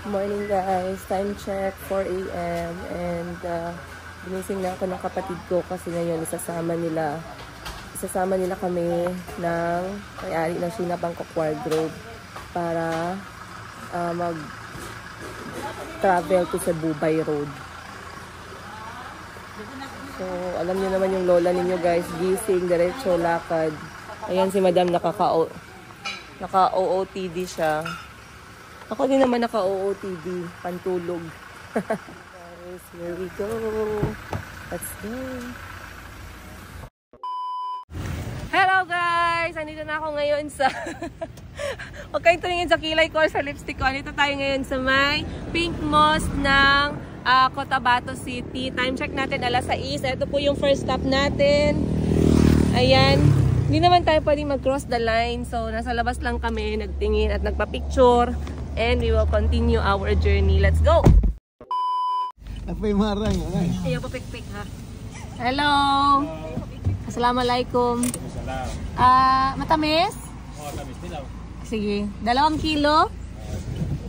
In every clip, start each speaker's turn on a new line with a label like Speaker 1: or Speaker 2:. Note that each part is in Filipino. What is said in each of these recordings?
Speaker 1: Morning guys, time check 4 AM and ginising na ako ng kapatid ko kasi ngayon isasama nila kami ng may-ari ng Sheena Bangkok Wardrobe para mag travel to Cebu by road. So alam niyo naman yung lola ninyo guys, gising, diretso, lakad. Ayan si madam naka-OOTD siya. Ako din naman naka-OOTD, pantulog. Guys, here we go. Let's go. Hello guys! Andito na ako ngayon sa... Huwag kayong tumingin sa kilay ko, sa lipstick ko. Andito tayo ngayon sa may Pink Mosque ng Cotabato City. Time check natin, alas 6. Ito po yung first stop natin. Ayan. Hindi naman tayo pwedeng mag-cross the line. So, nasa labas lang kami, nagtingin at nagpa-picture. And we will continue our journey. Let's go!
Speaker 2: Apay marang, okay?
Speaker 1: Ayaw pa pik-pik ha. Hello! Assalamualaikum. Matamis?
Speaker 2: Oo, tamis din ako.
Speaker 1: Sige. 2 kilo?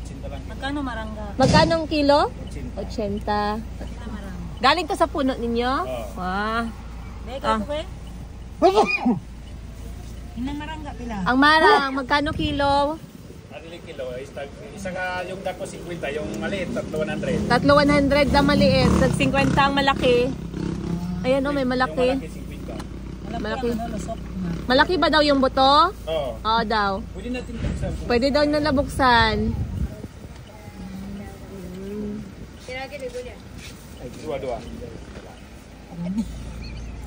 Speaker 2: 80 lang.
Speaker 3: Magkano marangga?
Speaker 1: Magkano ang kilo?
Speaker 2: 80.
Speaker 1: 80. Galing to sa puno ninyo?
Speaker 2: Oo.
Speaker 1: Wow.
Speaker 3: Mega ko eh. Inang marangga pila?
Speaker 1: Ang marang, magkano kilo?
Speaker 2: Adiling kilo, isa ka yung dako 50, yung maliit, 100.
Speaker 1: 100 na maliit, 50 ang malaki. Ayan o, may malaki.
Speaker 2: Yung malaki 50.
Speaker 1: Malaki.
Speaker 3: Ano, lusok na.
Speaker 1: Malaki ba daw yung buto?
Speaker 2: Oo.
Speaker 1: Oo daw.
Speaker 2: Pwede natin buksan.
Speaker 1: Pwede daw na nabuksan.
Speaker 2: Ay, dua-dua.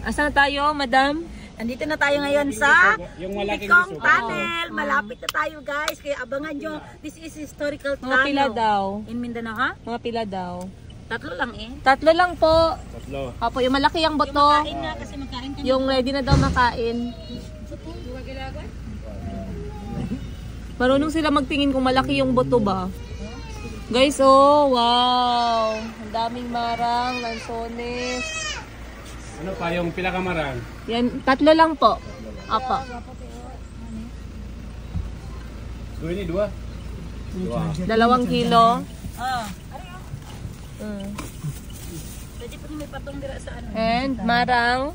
Speaker 1: Asan na tayo, madam?
Speaker 3: Andito na tayo ngayon sa
Speaker 2: Yung malaking
Speaker 3: Pikong
Speaker 2: gusto.
Speaker 3: Tunnel. Malapit na tayo guys. Kaya abangan nyo. This is historical
Speaker 1: Mga
Speaker 3: tunnel.
Speaker 1: pila daw.
Speaker 3: In Mindanao ha?
Speaker 1: Mga pila daw.
Speaker 3: 3 lang eh.
Speaker 1: 3 lang po.
Speaker 2: 3.
Speaker 1: Opo, yung malaki ang buto.
Speaker 3: Kain na kasi magkain kami.
Speaker 1: Yung ready na daw makain. Marunong sila magtingin kung malaki yung buto ba. Guys, oh, wow. Ang daming marang, lansones.
Speaker 2: Ano pa yung pila kamarang?
Speaker 1: Yan, 3 lang po. Opo.
Speaker 2: Dua ini, 2.
Speaker 1: 2 kilo.
Speaker 3: Ah. Pwede po may patong dira sa ano.
Speaker 1: And marang.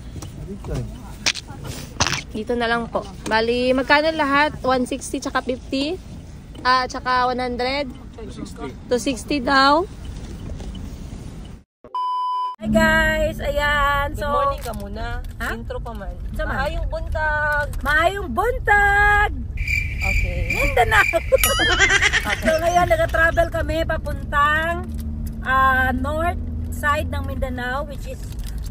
Speaker 1: Dito na lang po. Bali, magkano lahat? 160 tsaka 50? Tsaka 100? 260 daw.
Speaker 3: Hi guys! Ayan.
Speaker 1: Good
Speaker 3: So,
Speaker 1: morning ka muna.
Speaker 3: Ha?
Speaker 1: Intro pa man.
Speaker 3: Sama.
Speaker 1: Maayong buntag.
Speaker 3: maayong buntag!
Speaker 1: Okay.
Speaker 3: Mindanao! So ngayon, nag-travel kami papuntang north side ng Mindanao, which is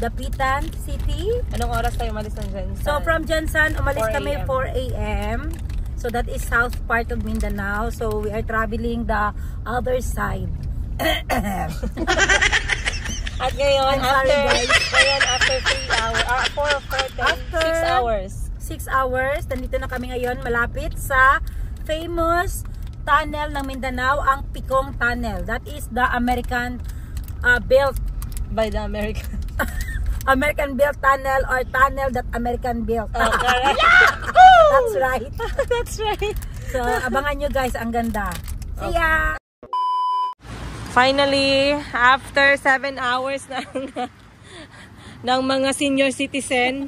Speaker 3: Dapitan City.
Speaker 1: Anong oras tayo umalis ng Jensen?
Speaker 3: So from Jansan, umalis
Speaker 1: 4
Speaker 3: kami 4 AM. So that is south part of Mindanao. So we are traveling the other side.
Speaker 1: At ngayon,
Speaker 3: I'm sorry, guys.
Speaker 1: after 3 hours, 6 hours.
Speaker 3: 6 hours, nandito na kami ngayon malapit sa famous tunnel ng Mindanao, ang Pikong Tunnel. That is the American built
Speaker 1: By the American.
Speaker 3: American built tunnel, or tunnel that American built.
Speaker 1: Okay.
Speaker 3: That's right.
Speaker 1: That's right.
Speaker 3: So abangan nyo guys, ang ganda. See ya!
Speaker 1: Finally, after 7 hours ng mga senior citizen,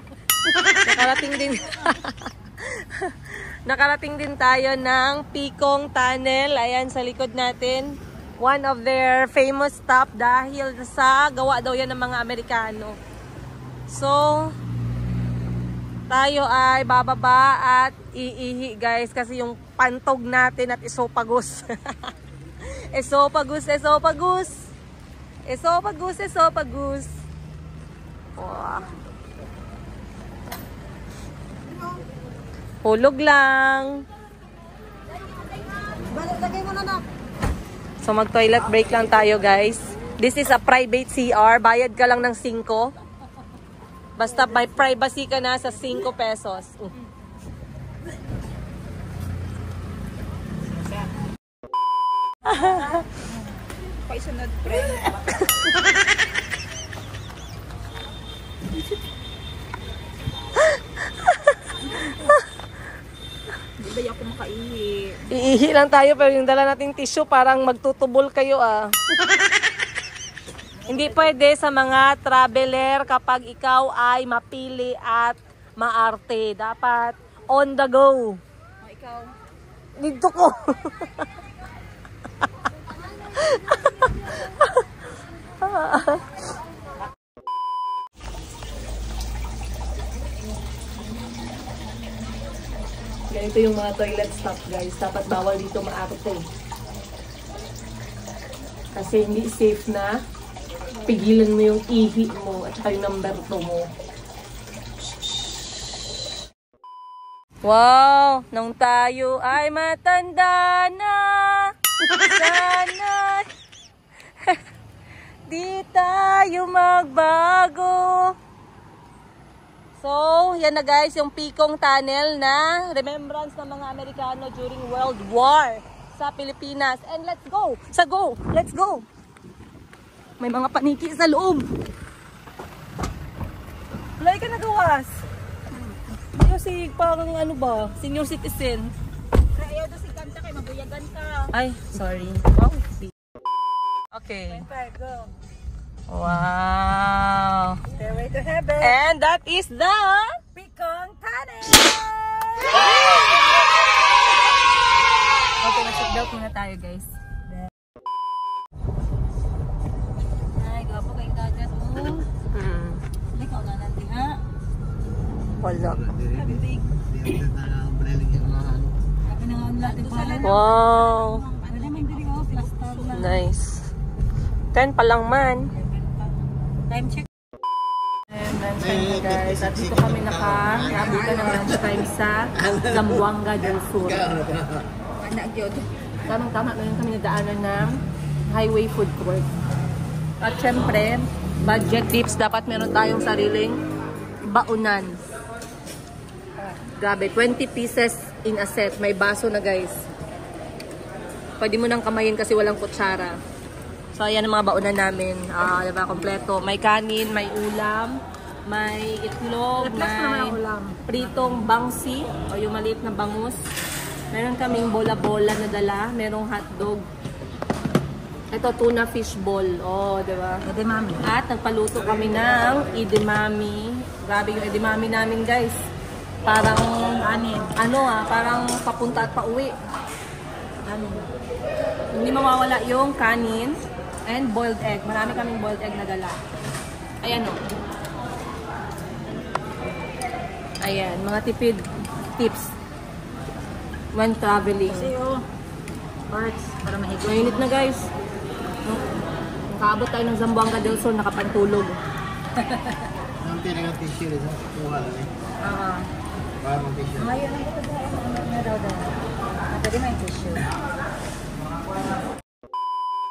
Speaker 1: nakarating din tayo ng Pikong Tunnel. Ayan sa likod natin. One of their famous stop dahil sa gawa daw yan ng mga Amerikano. So, tayo ay bababa at iihi guys kasi yung pantog natin at esophagus. Esophagus. Wow. Hulog lang. So mag-toilet break lang tayo guys. This is a private CR. Bayad ka lang ng 5. Basta by privacy ka na sa 5 pesos.
Speaker 3: Paisunod friend. Day ako makaihi.
Speaker 1: Iihi lang tayo pero yung dala nating tissue parang magtutubol kayo ah. Hindi pwede sa mga traveler kapag ikaw ay mapili at maarte. Dapat on the go.
Speaker 3: Oh, ikaw?
Speaker 1: Dito ko. Ganito yung mga toilet stop guys. Dapat bawal dito maarte. Kasi hindi safe na pigilan mo yung ihi mo at saka yung number 2 mo. Wow! Nung tayo ay matanda na, sana di tayo magbago. So, yan na guys, yung Picong Tunnel na remembrance ng mga Amerikano during World War sa Pilipinas. And let's go! Let's go! May mga paniki sa loob. Wala ka nagawas. Kasi parang ano ba, senior citizen.
Speaker 3: Ayaw doon si kanta kay mabuyagan ka.
Speaker 1: Ay, sorry. Wow. Okay.
Speaker 3: Go.
Speaker 1: Wow.
Speaker 3: Stairway to heaven.
Speaker 1: And that is the
Speaker 3: Picong Tunnel!
Speaker 1: Okay, mag-seatbelt muna tayo guys.
Speaker 3: Ay, gapo kayong dagat mo. Ikaw na natin ha.
Speaker 1: Wala.
Speaker 3: Kabibig. Sabi na nga natin pa.
Speaker 1: Wow.
Speaker 3: Ano naman diri ko? Plaster lang.
Speaker 1: Nice. 10 pa lang man.
Speaker 3: Time check.
Speaker 1: And lunchtime na guys. At dito kami naabutan ng lunchtime sa Zamboanga del Sur.
Speaker 3: Anak yun.
Speaker 1: Tamang-tama na kami nagdaanan ng highway food court. At syempre, budget tips. Dapat meron tayong sariling baunan. Grabe, 20 pieces in a set. May baso na guys. Pwede mo nang kamayin kasi walang kutsara. So, ayan ang mga baunan namin. Diba, kompleto. May kanin, may ulam, may itlog, may pritong bangsi, o yung maliit na bangus. Meron kaming bola-bola na dala. Merong hotdog. Ito, tuna fish ball. Oh, diba?
Speaker 3: Edamame.
Speaker 1: At nagpaluto kami ng edamame. Grabe yung edamame namin, guys. Parang, parang papunta at pauwi. Hindi mawawala yung kanin and boiled egg. Marami kaming boiled egg na dala. Ayan o. Ayan, mga tipid tips when traveling.
Speaker 3: Kasi parts para mahigit.
Speaker 1: Mainit na guys. Nakaabot tayo ng Zamboanga del Sur, nakapantulog.
Speaker 2: Ang tinang tissue rin sa kuha lang eh. Parang tissue.
Speaker 3: Ngayon ang ito na daw. Pwede may tissue.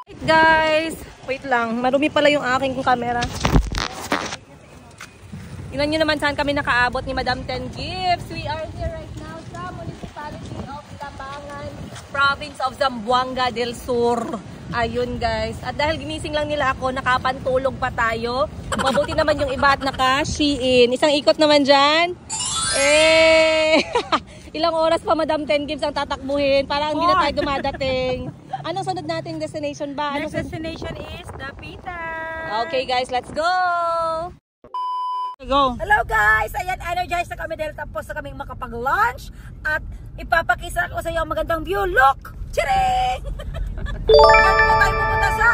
Speaker 1: Wait guys, wait lang. Marumi pala yung aking camera. Tingnan nyo naman saan kami nakaabot ni Madam Ten Gifts. We are here right now sa Municipality of Labangan, Province of Zamboanga del Sur. Ayun guys. At dahil ginising lang nila ako, nakapantulog pa tayo. Mabuti naman yung iba at naka-Shein. Isang ikot naman dyan. Ilang oras pa Madam Ten Gifts ang tatakbuhin para hindi na tayo dumadating. Anong sunod nating destination ba?
Speaker 3: Next destination is Dapitan.
Speaker 1: Okay guys, let's go!
Speaker 3: Go! Hello guys! Ayan, energized na kami dahil tapos na kaming makapag-lunch at ipapakisa ko sa iyo ang magandang view. Look! Chiring! Yan po tayo pupunta sa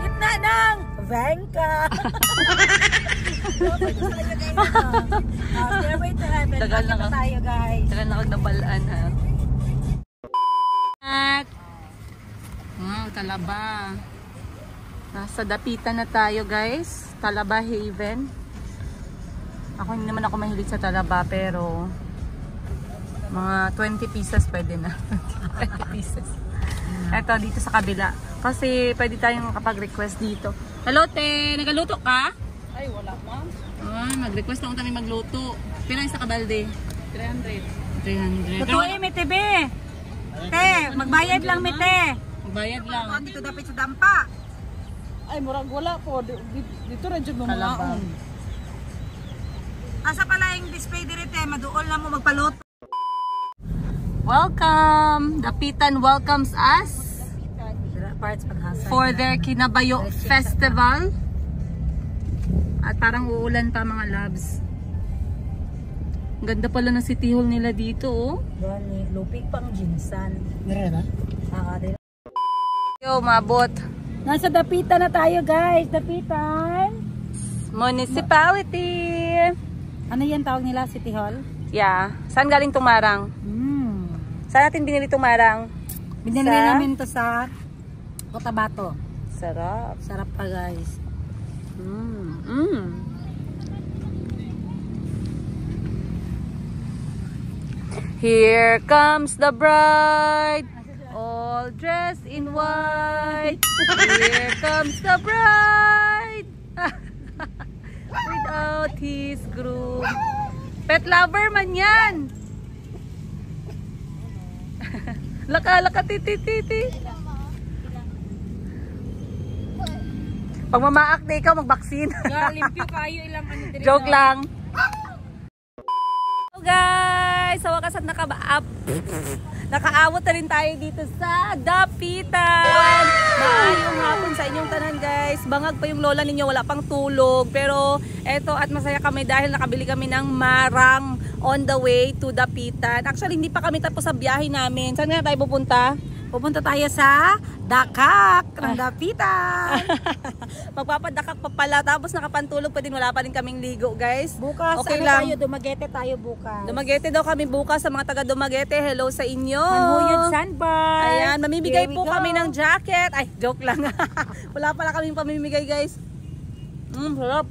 Speaker 3: gitna ng Vengka. Stairway to heaven.
Speaker 1: Tagal na ka.
Speaker 3: Tayo guys.
Speaker 1: Tagal na ako nabalaan ha. At Talaba. Nasa Dapitan na tayo guys. Talaba Haven. Ako hindi naman ako mahilig sa Talaba pero mga 20 pieces pwede na. 20 pieces. Eto dito sa kabila. Kasi pwede tayong kapag-request dito. Hello te, nagaluto ka?
Speaker 3: Ay, wala ma'am.
Speaker 1: Mag-request lang kami magluto. Pila sa kabalde? 300.
Speaker 3: Totoo eh, may tebe. Te, magbayad lang may te.
Speaker 1: Magbayad lang.
Speaker 3: Ako dito dapat sa dampa.
Speaker 4: Ay, murag wala po. Dito rin dyan mga
Speaker 1: Talaba.
Speaker 3: Asa pala yung display direte, maduol na mo magpaluto.
Speaker 1: Welcome! Dapitan welcomes us for their Kinabayo Festival. At parang uulan pa mga loves. Ganda pala ng city hall nila dito, oh.
Speaker 3: Gani, lupig pang ginsan.
Speaker 2: Meron na?
Speaker 1: Yo, mabot.
Speaker 3: Nasa Dapitan na tayo, guys. Dapitan.
Speaker 1: Municipality.
Speaker 3: Ano yan tawag nila? City Hall?
Speaker 1: Yeah. Saan galing tumarang? Saan natin binili tumarang?
Speaker 3: Binili namin to sa Cotabato.
Speaker 1: Sarap.
Speaker 3: Sarap pa, guys.
Speaker 1: Here comes the bride, all dressed in white. Here comes the bride, without his groom. Pet lover man yan. Laka, titi. Pag mamaak na ikaw, mag-vaccine.
Speaker 3: Limpyo kayo ilang ano din.
Speaker 1: Joke lang. Hello guys! Sa wakas at nakaawot na rin tayo dito sa Dapitan. Maayong hapon sa inyong tanan guys. Bangag pa yung lola ninyo, wala pang tulog. Pero eto at masaya kami dahil nakabili kami ng marang on the way to Dapitan. Actually hindi pa kami tapos sa biyahe namin. Saan nga tayo pupunta?
Speaker 3: Pupunta tayo sa Dakak ng Dapitan.
Speaker 1: Magpapadakak pa pala. Tapos nakapantulog pa din. Wala pa rin kaming ligo guys.
Speaker 3: Bukas,
Speaker 1: okay
Speaker 3: ano
Speaker 1: lang.
Speaker 3: tayo? Dumaguete tayo bukas.
Speaker 1: Dumaguete daw kami bukas sa mga taga Dumaguete. Hello sa inyo.
Speaker 3: Manhuyod Sandbar.
Speaker 1: Ayan, mamimigay
Speaker 3: Here we
Speaker 1: po
Speaker 3: go.
Speaker 1: kami ng jacket. Ay, joke lang. Wala pala kaming pamimigay guys. Sarap.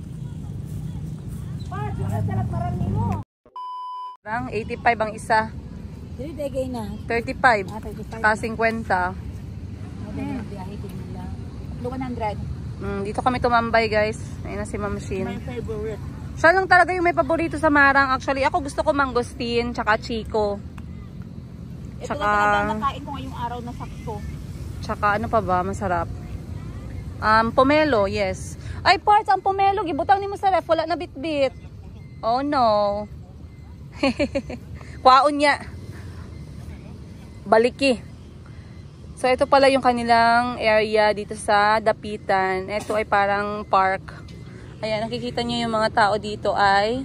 Speaker 1: Parang 85 ang isa.
Speaker 3: Dili dagay na.
Speaker 1: 35.
Speaker 3: 35.
Speaker 1: Ka 50.
Speaker 3: Biyahe din nila. 100.
Speaker 1: Dito kami tumambay guys. Ayun na si Ma'am Shin.
Speaker 2: My favorite.
Speaker 1: Siya lang talaga yung may paborito sa marang. Actually, ako gusto ko mangosteen tsaka chico.
Speaker 3: Ito
Speaker 1: Tsaka,
Speaker 3: na talaga nakain ko ngayong araw na sakto.
Speaker 1: tsaka ano pa ba? Masarap. Pomelo, yes. Ay, parts, ang pomelo. Gibutang ni mo sa ref. Wala na bit-bit. Oh no. Kwaon niya. Baliki. So, ito pala yung kanilang area dito sa Dapitan. Ito ay parang park. Ayan, nakikita nyo yung mga tao dito ay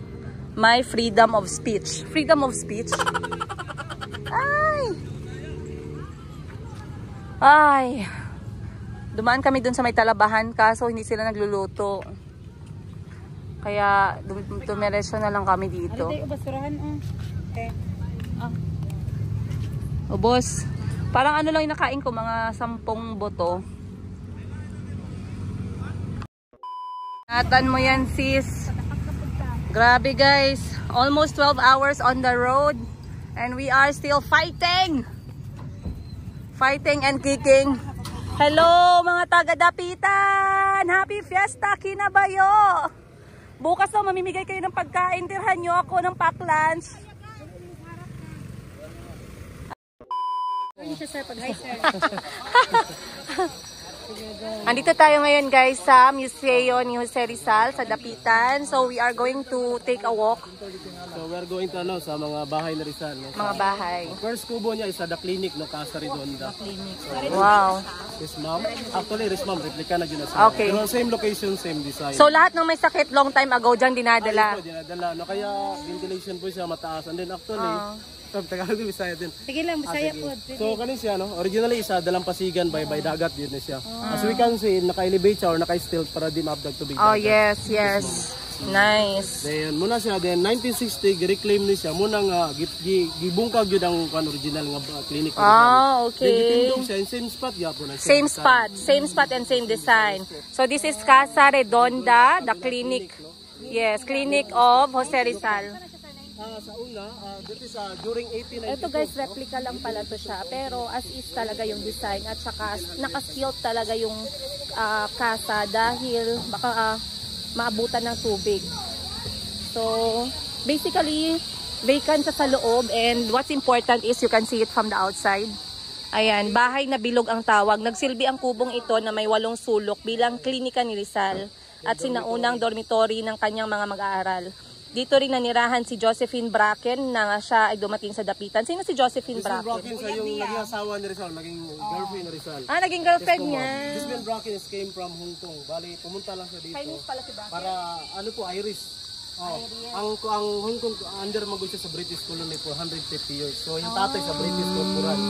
Speaker 1: may freedom of speech. Freedom of speech? Ay. Dumaan kami dun sa may talabahan kaso hindi sila nagluluto. Kaya dumiretso na lang kami dito.
Speaker 3: Ano tayo basurahan? Okay.
Speaker 1: O boss, parang ano lang yung nakain ko, mga 10 boto. Natan mo yan sis. Grabe guys, almost 12 hours on the road and we are still fighting. Fighting and kicking. Hello mga taga Dapitan! Happy Fiesta Kinabayo! Bukas daw mamimigay kayo ng pagkain, tirhan nyo ako ng pack lunch. Andito tayo ngayon guys sa Museo ni Jose Rizal sa Dapitan. So we are going to take a walk.
Speaker 2: So we are going to sa mga bahay na Rizal. No?
Speaker 1: Mga bahay.
Speaker 2: First kubo niya is the clinic no Casa Redonda.
Speaker 1: Wow.
Speaker 2: Yes ma'am. Actually yes ma'am, replica na yun na siya.
Speaker 1: Okay.
Speaker 2: Pero same location, same design.
Speaker 1: So lahat ng may sakit long time ago dyan dinadala.
Speaker 2: Dinadala. No, kaya ventilation po siya mataas. And then actually, Tagalog Bisaya din.
Speaker 3: Sige lang, Bisaya po.
Speaker 2: So kanin siya no, originally isa Dalampasigan by dagat yun na siya. As we can see, naka-elevate siya or naka-stilt para di maabdag tubig.
Speaker 1: Oh yes, yes. Nice.
Speaker 2: Then muna siya then 1960 gi-reclaim ni siya muna nga gibungkag gyud ang original nga clinic.
Speaker 1: Ah, okay.
Speaker 2: Then gitindong siya in same spot gyapon.
Speaker 1: Same spot and same design. So this is Casa Redonda, the clinic. Yes, clinic of Jose Rizal.
Speaker 2: Sa una, that is during 1892.
Speaker 1: Ito guys, replica lang pala to siya. Pero as is talaga yung design at saka nakastilt talaga yung casa dahil baka maabutan ng tubig. So, basically, vacant siya sa loob and what's important is you can see it from the outside. Ayan, bahay na bilog ang tawag. Nagsilbi ang kubong ito na may 8 sulok bilang klinika ni Rizal at sinaunang dormitory ng kanyang mga mag-aaral. Dito rin nanirahan si Josephine Bracken na siya ay dumating sa Dapitan. Sino si Josephine Bracken?
Speaker 2: Bracken sa yung naging asawa ni Rizal, naging girlfriend ni Rizal.
Speaker 1: Naging girlfriend niya.
Speaker 2: Josephine Bracken came from Hong Kong. Bali, pumunta lang siya dito.
Speaker 1: Chinese pala si Bracken.
Speaker 2: Para, ano po, Irish. Ang Hong Kong under mag siya sa British colony for 150 years. So yung tatay sa British corporal.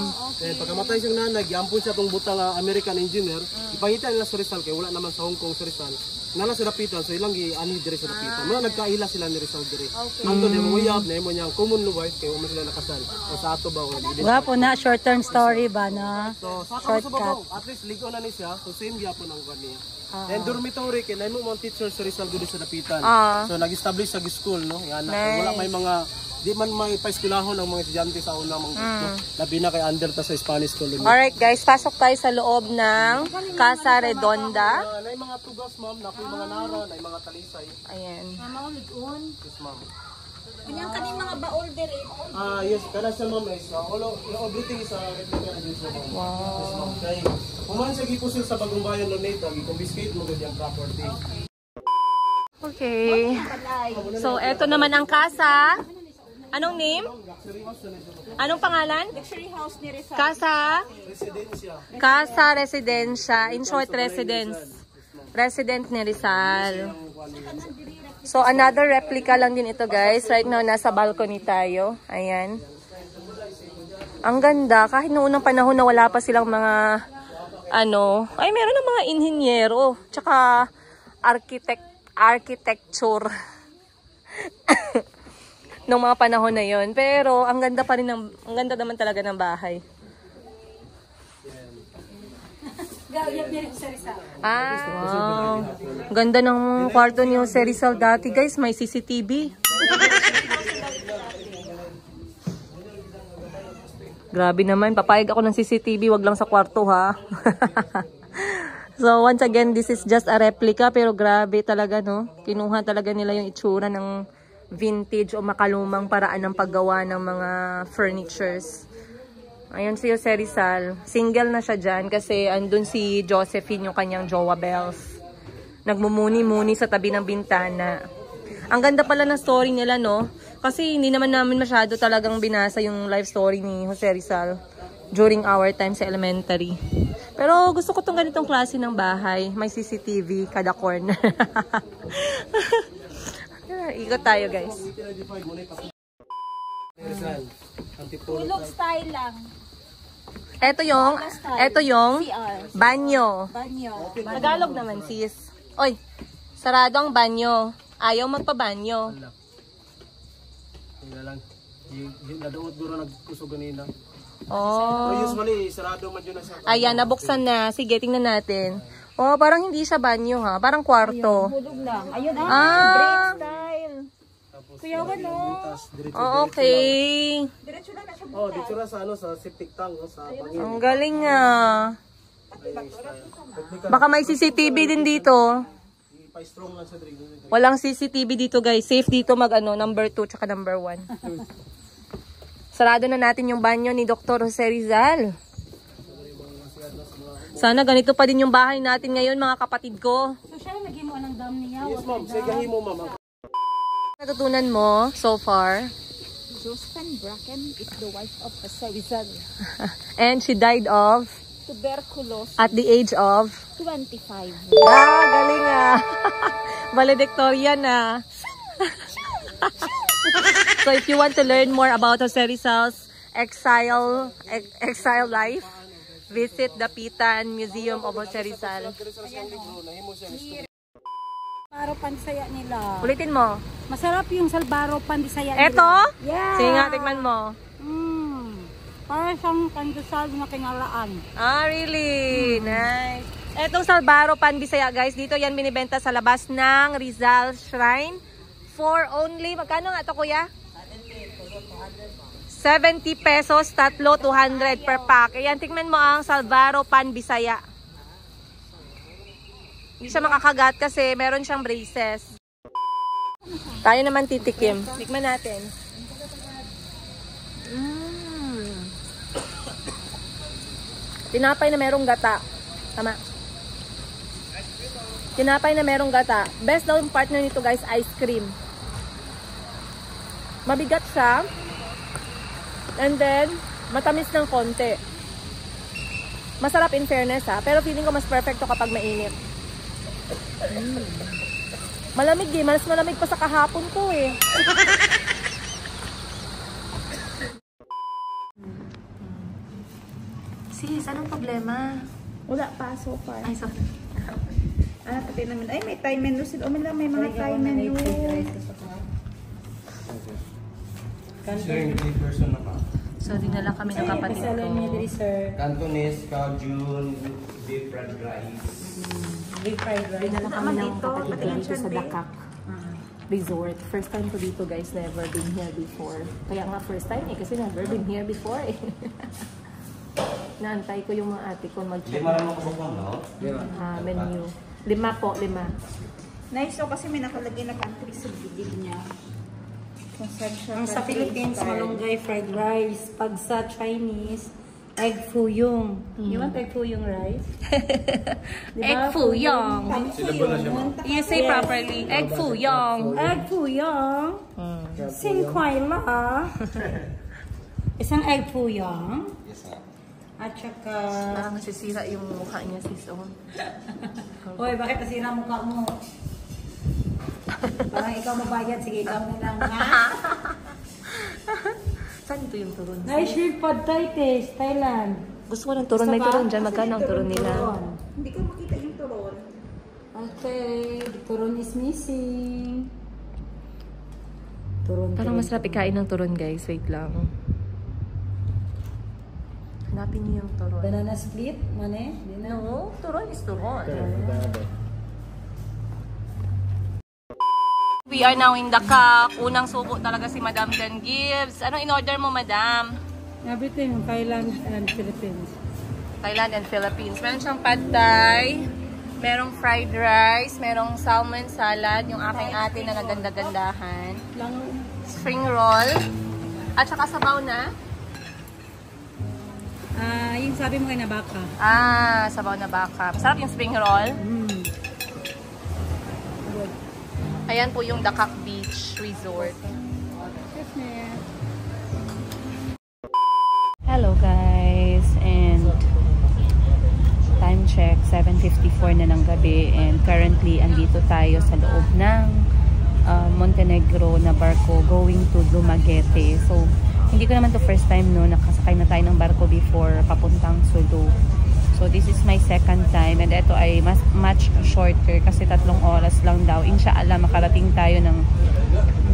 Speaker 2: Then pagkamatay siyang nanay, giampun siya tong butang American engineer. Ipangitan nila sa Rizal kay wala naman sa Hong Kong sa Rizal. Nala sa Dapitan, so ilang gi-ani dire sa Dapitan. Mga nagkaila sila ni Rizal dire. Ang to mo uyab na mo niyang common wife kay umo sila nakasal. O sa ato ba wala.
Speaker 3: Wapo na short term story ba na?
Speaker 2: So shortcut. At least ligo na ni siya. So same gyapon ang kaniya. And dormitory kay nay mo mga teachers sa Rizal gud sa Dapitan. So nag-establish sa school no. Yan wala may mga di man may paeskwelahon ang mga estudyante sa una mga labi na kay under ta sa Spanish colony.
Speaker 1: Alright guys, pasok tayo sa loob ng Casa Redonda.
Speaker 2: Nay mga tugas ma'am, nakoy mga nara, nay mga talisay.
Speaker 1: Ayan.
Speaker 3: Mama ligon.
Speaker 2: Yes ma'am.
Speaker 3: Kanyang kaning mga baol dire.
Speaker 2: Yes, kana sa ma'am is everything is replica na dito. Wow. Yes ma'am. Kay kuman sa gipusil sa Bagong Bayan no neta, gi-confiscate mo gud yung property.
Speaker 1: Okay. So eto naman ang casa. Anong name? Anong pangalan?
Speaker 3: Luxury house ni Rizal.
Speaker 1: Casa? Casa Residencia. In short, residence. Resident ni Rizal. So, another replica lang din ito, guys. Right now, nasa balcony tayo. Ayan. Ang ganda. Kahit noong unang panahon na wala pa silang mga, ay, meron ng mga inhinyero. Tsaka, architecture. Nung mga panahon na yon, pero ang ganda pa rin ang ganda naman talaga ng bahay. Wow. Ganda ng kwarto ni Jose Rizal dati, guys. May CCTV. Grabe naman, papayag ako ng CCTV, wag lang sa kwarto ha. So once again, this is just a replica, pero grabe talaga no. Kinuha talaga nila yung itsura ng vintage o makalumang paraan ng paggawa ng mga furnitures. Ayun si Jose Rizal. Single na siya dyan kasi andun si Josephine, yung kanyang jowa Bells. Nagmumuni-muni sa tabi ng bintana. Ang ganda pala ng story nila, no? Kasi hindi naman namin masyado talagang binasa yung life story ni Jose Rizal during our time sa elementary. Pero gusto ko tong ganitong klase ng bahay. May CCTV kada corner. Ikot tayo, guys.
Speaker 3: Tulog style lang.
Speaker 1: Ito yung banyo.
Speaker 3: Banyo.
Speaker 1: Tagalog naman, sis. Oy, sarado ang banyo. Ayaw magpabanyo.
Speaker 2: Hindi lang. Naduot guro nagkusog ganina.
Speaker 1: Oh.
Speaker 2: Usually, sarado man yun na siya.
Speaker 1: Ayan, nabuksan na. Sige, tingnan natin. Oh, parang hindi siya banyo ha. Parang kwarto.
Speaker 3: Tulog lang. Ayun
Speaker 1: Ah.
Speaker 3: Great style. Kuya ko no.
Speaker 1: Okay.
Speaker 3: Diretso lang na siya.
Speaker 2: Dito na sa septic tank, sa pangin.
Speaker 1: Ang galing nga. Baka may CCTV din dito.
Speaker 2: Pa-strong lang sa drink.
Speaker 1: Walang CCTV dito, guys. Safe dito number 2 tsaka number 1. Sarado na natin yung banyo ni Dr. Jose Rizal. Sana ganito pa din yung bahay natin ngayon, mga kapatid ko.
Speaker 3: So siya naging mo ng dam niya.
Speaker 2: Yes ma'am, sige mo ma'am.
Speaker 1: Natutunan mo so far?
Speaker 3: Josephine Bracken is the wife of Jose Rizal.
Speaker 1: And she died of?
Speaker 3: Tuberculosis.
Speaker 1: At the age of?
Speaker 3: 25.
Speaker 1: Galing valedictorian na. So if you want to learn more about Jose Rizal's exile life, visit the Dapitan Museum of Jose Rizal.
Speaker 3: Salbaro Pansaya nila.
Speaker 1: Ulitin mo.
Speaker 3: Masarap yung salbaro Pansaya nila.
Speaker 1: Eto?
Speaker 3: Yeah.
Speaker 1: Sige nga, tikman mo.
Speaker 3: Para siyang pandesal na kingalaan.
Speaker 1: Really? Nice. Etong salbaro Panbisaya, guys, dito yan binibenta sa labas ng Rizal Shrine for only, magkano nga ito kuya? 70 pesos, tatlo, 200 per pack. Ayan, tikman mo ang salbaro Panbisaya. Hindi siya makakagat kasi meron siyang braces. Tayo naman titikim. Tikman natin. Tinapay na merong gata. Tama. Tinapay na merong gata. Best daw yung partner nito, guys, ice cream. Mabigat siya. And then, matamis ng konti. Masarap in fairness ha. Pero feeling ko mas perfecto kapag mainit. Malamig eh. Mas malamig pa sa kahapon ko eh. Sis, anong problema?
Speaker 3: Wala pa, so far.
Speaker 1: Ay, sorry.
Speaker 3: Pati naman. Ay, may Thai menu. May mga Thai menu.
Speaker 1: So, dinala kami ng kapatid ko.
Speaker 2: Cantonese, Cajun, beef fried rice.
Speaker 1: Dinala kami ng kapatid ko dito sa Dakak Resort. First time ko dito guys, never been here before. Kaya nga first time eh, kasi never been here before eh. Naantay ko yung mga ate ko mag-check.
Speaker 2: 5 naman ko ba no?
Speaker 1: Menu. 5 po, 5.
Speaker 3: Nice, so kasi may nakalagay na country sa bibig niya.
Speaker 5: Ang sa Philippines, malunggay fried rice. Pag sa Chinese, egg fuyong. You want egg fuyong rice?
Speaker 1: Egg fuyong. You say properly. Egg fuyong.
Speaker 5: Egg fuyong. Xin khoai la. Isang egg fuyong. At saka...
Speaker 1: Parang nasisira yung mukha niya, sis.
Speaker 5: Hoy, bakit nasira mukha mo? Parang ikaw mabayad. Sige, ikaw na lang ha.
Speaker 1: Saan ito yung turon?
Speaker 5: Ay, shrimp pad Thai taste, Thailand.
Speaker 1: Gusto ko ng turon. May turon dyan. Magkano ang turon nila?
Speaker 3: Hindi ko makita yung turon.
Speaker 5: Okay, the turon is missing. Turon.
Speaker 1: Parang masarap ikain ng turon, guys. Wait lang. Hanapin niyo yung turon.
Speaker 5: Banana split, mane?
Speaker 1: No, turon is turon. We are now in Dakak. Unang subo talaga si Madam Dan Gibbs. Ano in-order mo, Madam?
Speaker 5: Everything, Thailand and Philippines.
Speaker 1: Thailand and Philippines. Meron siyang pad thai, merong fried rice, merong salmon salad, yung aking ate na naganda-gandahan, spring roll, at saka sabaw na?
Speaker 5: Yung sabi mo kay na baka.
Speaker 1: Sabaw na baka. Masarap yung spring roll. Ayan po yung Dakak Beach Resort. Hello guys, and time check 7:54 na ng gabi, and currently andito tayo sa loob ng Montenegro na barko going to Dumaguete. So hindi ko naman to first time no, nakasakay na tayo ng barko before papuntang Sulu. So this is my second time, and ito ay much shorter kasi 3 oras lang daw. Inshallah makarating tayo ng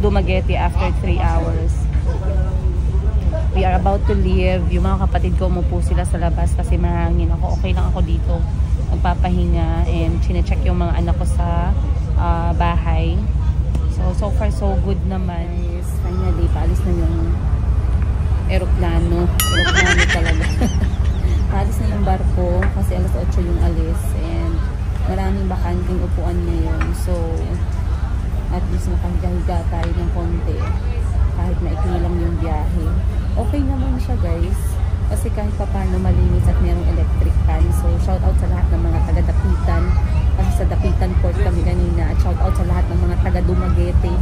Speaker 1: Dumaguete after 3 hours. We are about to leave. Yung mga kapatid ko umupo sila sa labas kasi mahangin ako. Okay lang ako dito. Magpapahinga and chinecheck yung mga anak ko sa bahay. So far so good naman. Yes, finally paalis na yung aeroplano talaga. Paalis na yung barko kasi alas 8 yung alis, and maraming bakanting upuan ngayon. So at least makahiga tayo ng konti kahit maikli lang yung biyahe. Okay naman siya guys kasi kahit pa paano malinis at merong electric fan. So shout out sa lahat ng mga taga Dapitan kasi sa Dapitan Port kami kanina, at shout out sa lahat ng mga taga Dumaguete.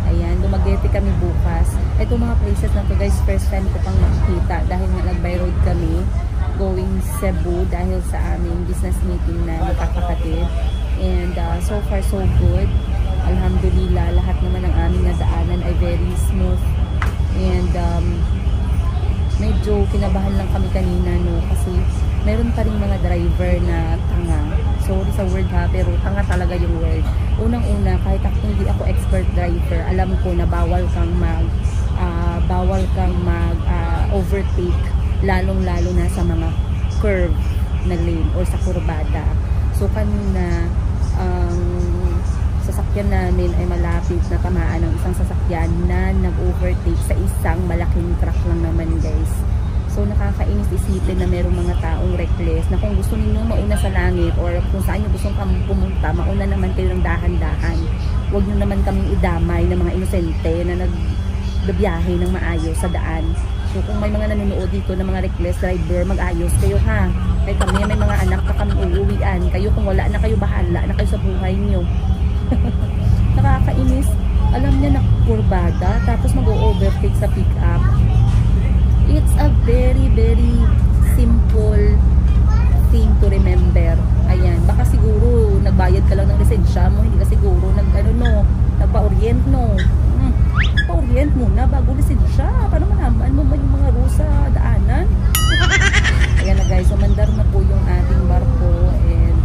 Speaker 1: Ayan, Dumaguete kami bukas. Ito mga places na to guys, first time ko pang makikita dahil nga nag-by road kami going Cebu dahil sa aming business meeting na magkakapatid. And so far so good. Alhamdulillah, lahat naman ng aming nadaanan ay very smooth. And medyo kinabahan lang kami kanina no, kasi meron pa rin mga driver na tanga. Sorry sa word ha, pero tanga talaga yung word. Unang-una, kahit ako hindi ako expert driver, alam ko na bawal kang mag overtake, lalong-lalo na sa mga curve na lane or sa kurbada. So kanina, sasakyan namin ay malapit na tamaan ng isang sasakyan na nag-overtake sa isang malaking truck lang naman guys. So nakakainis isipin na merong mga taong reckless na kung gusto niyo mauna sa langit or kung saan niyo gustong pumunta, mauna naman kayo ng dahan-dahan. Huwag niyo naman kaming idamay ng mga inosente na nagbiyahe ng maayos sa daan. So kung may mga nanonood dito ng mga reckless driver, mag-ayos kayo ha. Kaya kami may mga anak na kami uuwian. Kayo kung wala na kayo, bahala na kayo sa buhay niyo. Nakakainis.
Speaker 5: alam niya na kurbada, tapos mag-overtake sa pick-up. It's a very, very simple thing to remember. Ayan, baka siguro nagbayad ka lang ng lisensya mo, hindi ka siguro nagpa-orient, no? Pa-orient muna bago lisensya. Paano malaman mo ba yung mga rules sa daanan? Ayan na guys, umandar na po yung ating barko, and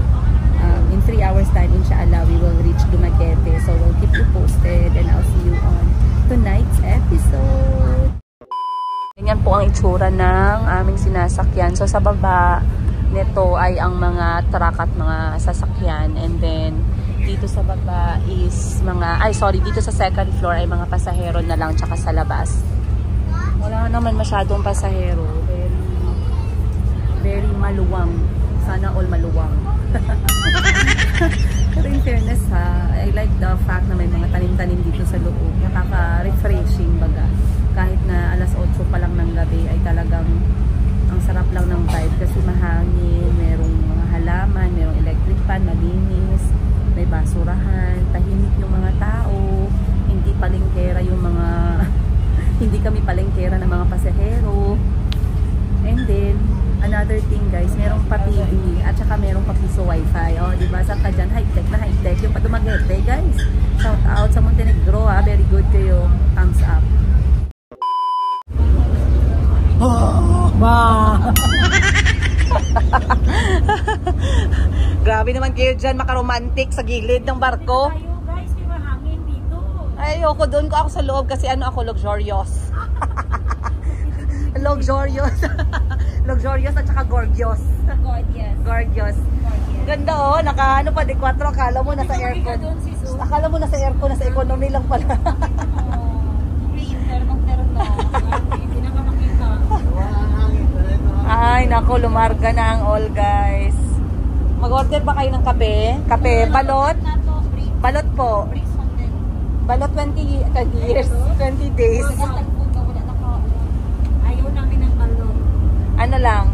Speaker 5: in 3 hours time, inshallah, we will reach Dumaguete. So we'll keep you posted, and I'll see you on tonight's episode. Ganyan po ang itsura ng aming sinasakyan. So sa baba nito ay ang mga truck at mga sasakyan, and then dito sa baba is dito sa second floor ay mga pasahero na lang, tsaka sa labas wala naman masyadong pasahero. Very maluwang. Sana all maluwang. Pero in fairness I like the fact na may mga tanim-tanim dito sa loob. Nakaka-refreshing baga. Kahit na alas 8 pa lang ng gabi ay talagang ang sarap lang ng vibe kasi mahangin, merong mga halaman, merong electric fan, malinis, may basurahan, tahimik yung mga tao, hindi palengkera yung mga hindi kami palengkera ng mga pasahero. And then another thing guys, merong pa TV at saka merong pa piso wifi. O, diba? Saan ka dyan? High-tech na high-tech. Yung pa Dumaguete, guys. Shout out sa Montenegro, ha? Very good kayo. Thumbs up.
Speaker 3: Wow!
Speaker 5: Grabe naman kayo dyan, makaromantic sa gilid ng barko.
Speaker 3: Tayo guys, may mahangin dito.
Speaker 5: Ay, ayoko doon ko ako sa loob kasi ako luxurious. Luxurious. Luxurious at saka gorgeous. Gorgeous. Ganda oh, naka pa di 4, akala mo nasa aircon. Akala mo nasa aircon, nasa economy lang pala. Ay, nako, lumarga na ang all guys. Mag-order ba kayo ng kape? Kape, balot? Balot po. Balot 20 years, 20 days.
Speaker 3: Ayaw namin ng balon.
Speaker 5: Ano lang?